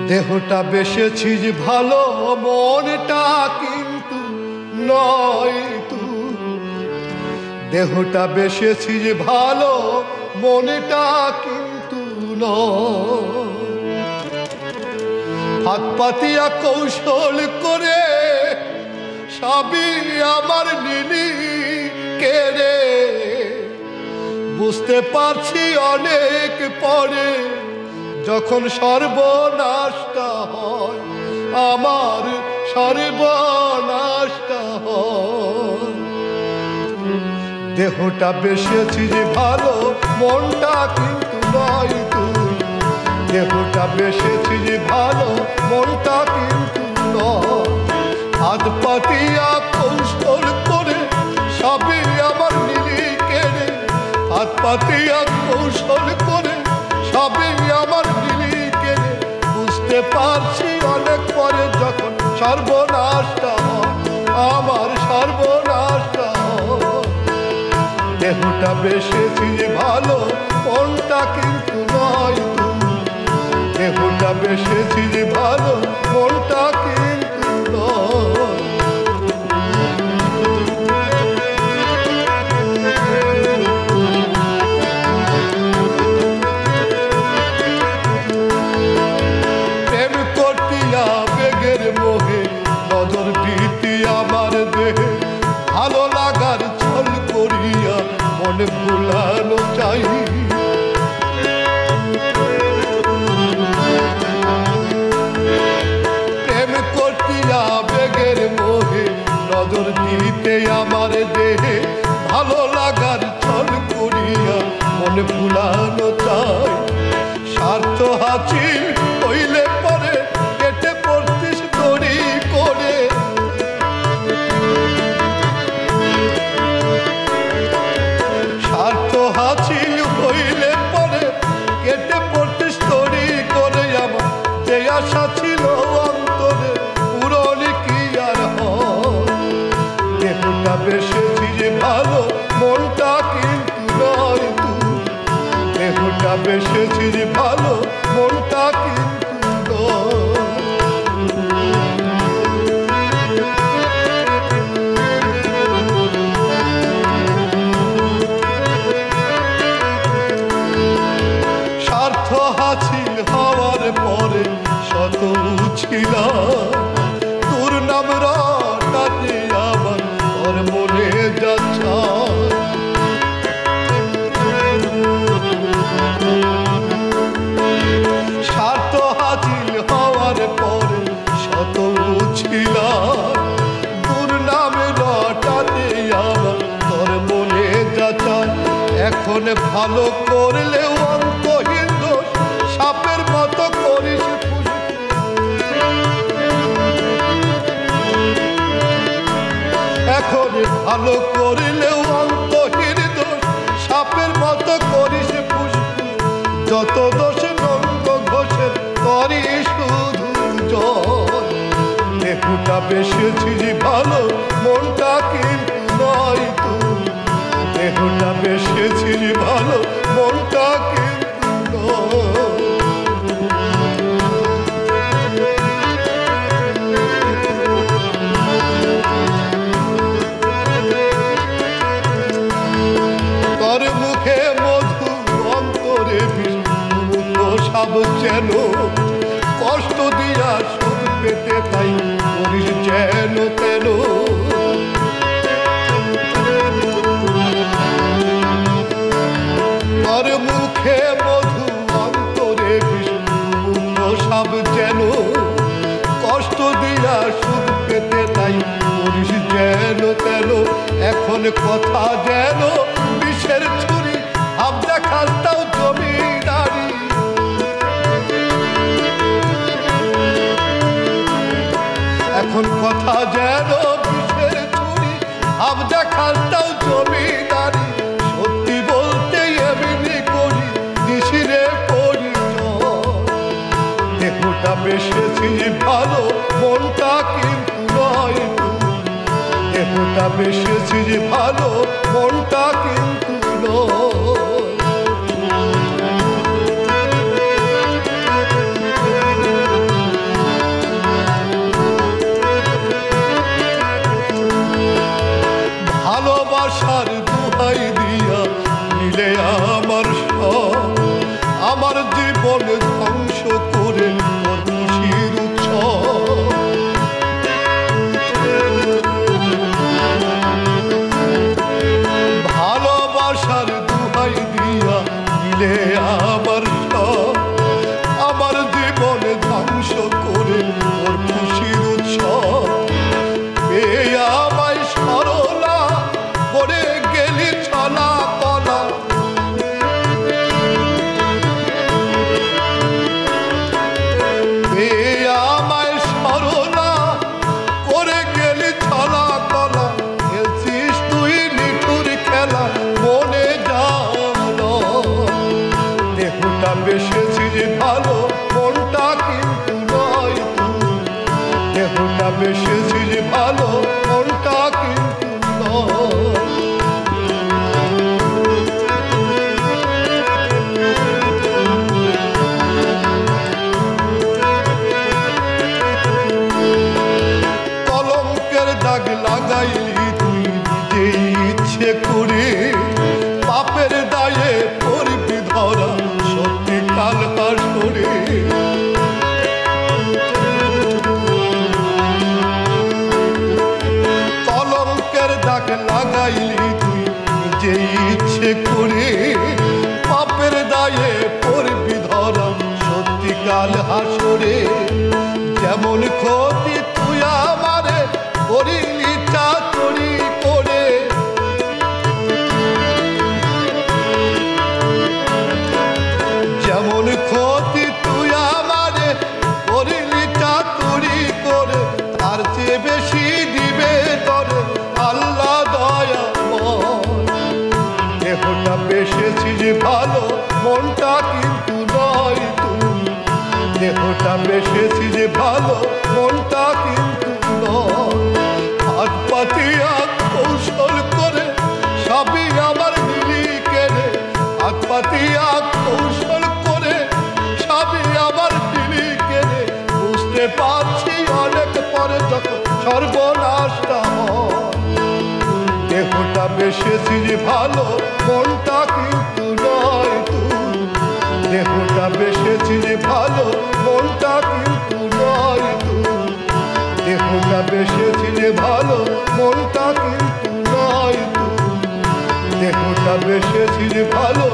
দেহটা বেসেছি যে ভালো, মনটা কিন্তু নয় তুই। দেহটা বেসেছি যে ভালো, মনটা কিন্তু নয়। হাত পাতিয়া কৌশল করে সবই আমার নিলি কেড়ে। বুঝতে পারছি অনেক পরে, যখন সর্বনাশটা হয়, আমার সর্বনাশটা হয়। দেহটা বেসেছি যে ভালো, মনটা কিন্তু নয় তুই। দেহটা বেসেছি যে ভালো, মনটা কিন্তু নয়। হাত পাতিয়া কৌশল করে সবই আমার নিলি কেড়ে। হাত পাতিয়া কৌশল করে সবই আমার নিলি কেড়ে। বুঝতে পারছি অনেক পরে, যখন সর্বনাশটা হয়, আমার সর্বনাশটা হয়। দেহটা বেসেছি যে ভালো, মনটা কিন্তু নয় তুই। দেহটা বেসেছি যে ভালো, মনটা কিন্তু নয়। প্রেম করিয়া বেগের মোহে নজর দিতি আমার দেহে। ভালো লাগার ছল করিয়া মনে ভুলানো চাই। প্রেম করিয়া বেগের মোহে নজর দিতে আমার দেহে। ভালো লাগার ছল করিয়া মনে ভুলানো চাই। স্বার্থ হাসিল হইলে পরে কেটে পড়তিস দড়ি করে। স্বার্থ হাসিল হইলে পরে কেটে পড়তিস দড়ি করে। আমার যে আশা ছিল অন্তরে, পূরণ কি আর হয়। দেহটা বেসেছি যে ভালো, মনটা কিন্তু নয় তুই। দেহটা বেসেছি যে ভালো, মনটা কিন্তু নয়। স্বার্থ হাসিল হওয়ার পরে শত ছিলাম, তোর নাম রটাতে আমার তোর মনে যাচ্ছে। স্বার্থ হাসিল হওয়ার পরে শত ছিলাম, তোর নাম রটাতে আমার তোর মনে যাচ্ছে। এখন ভালো করলেও অন্তহীন দোষ, সাপের মতো করিস এখন ভালো করলেও অন্তহীন দোষ, সাপের মতো করিস ফুসফুস। যত দোষ নন্দ ঘোষের করি শুধু জয়। দেহটা বেসেছি যে ভালো, মনটা কিন্তু নয় তুই। দেহটা বেসেছি যে ভালো, মনটা কিন্তু নয়। তোর মুখে মধু, অন্তরে সব যেন কষ্ট দিয়া সুখ পেতে, তাই করিস যেন তেন। তোর মুখে মধু, অন্তরে সব যেন কষ্ট দিয়া সুখ পেতে, তাই করিস যেন তেন। এখন কথা যেন বিষের ছুরি, হাব দেখার তাও জমিদারি। এখন কথা যেন বিষের ছুরি, হাব দেখার তাও জমিদারি। সত্যি বলতে এমনি করি দিশিরে পরিচয়। দেহটা বেসেছি ভালো, মনটা কিন্তু নয় তুই। দেহটা বেসেছি ভালো, মনটা কিন্তু নয়। আমায় দিয়া দিলে আমার সব, আমার জীবনে ধ্বংস করে তোর খুশির উৎসব। এই আমায় সরলা করে গেলি ছলা কলা, এই আমায় সরলা করে গেলি ছলা কলা। খেলছিস তুই নিঠুর খেলা মনে জানো, দেহটা বেসেছিস ভালো মনটা কিন্তু নয় তুই, দেহটা বেসেছিস ভালো মনটা কিন্তু নয়। কলঙ্কের দাগ লাগাইলি তুই নিজেই ইচ্ছে করে, পাপের দায়ে পড়বি ধরা সত্যি কাল হাসরে। কলঙ্কের দাগ লাগাইলি তুই নিজেই ইচ্ছে করে, পাপের দায়ে পড়বি ধরা সত্যি কাল হাসরে। যেমন ক্ষতি তুই আমারে করিলি চাতুরি করে, যেমন ক্ষতি তুই আমারে করিলি চাতুরি করে, তার চেয়ে বেশি দিবে তরে আল্লাহ দয়াময়। দেহটা বেসেছিস ভালো মনটা কিন্তু নয় তুই, দেহটা বেসেছিস ভালো মনটা কিন্তু নয়। হাত পাতিয়া কৌশল করে সবই আমার দিলি কেড়ে, হাত পাতিয়া কৌশল করে সবই আমার দিলি কেড়ে। বুঝতে পারছি অনেক পরে যখন সর্বনাশটা হয়, দেহটা বেসেছিস ভালো মনটা কিন্তু নয় তুই, দেহটা বেসেছিস ভালো মনটা কিন্তু নয় তুই, দেহটা বেসেছিস ভালো মনটা কিন্তু নয় তুই, দেহটা বেসেছিস ভালো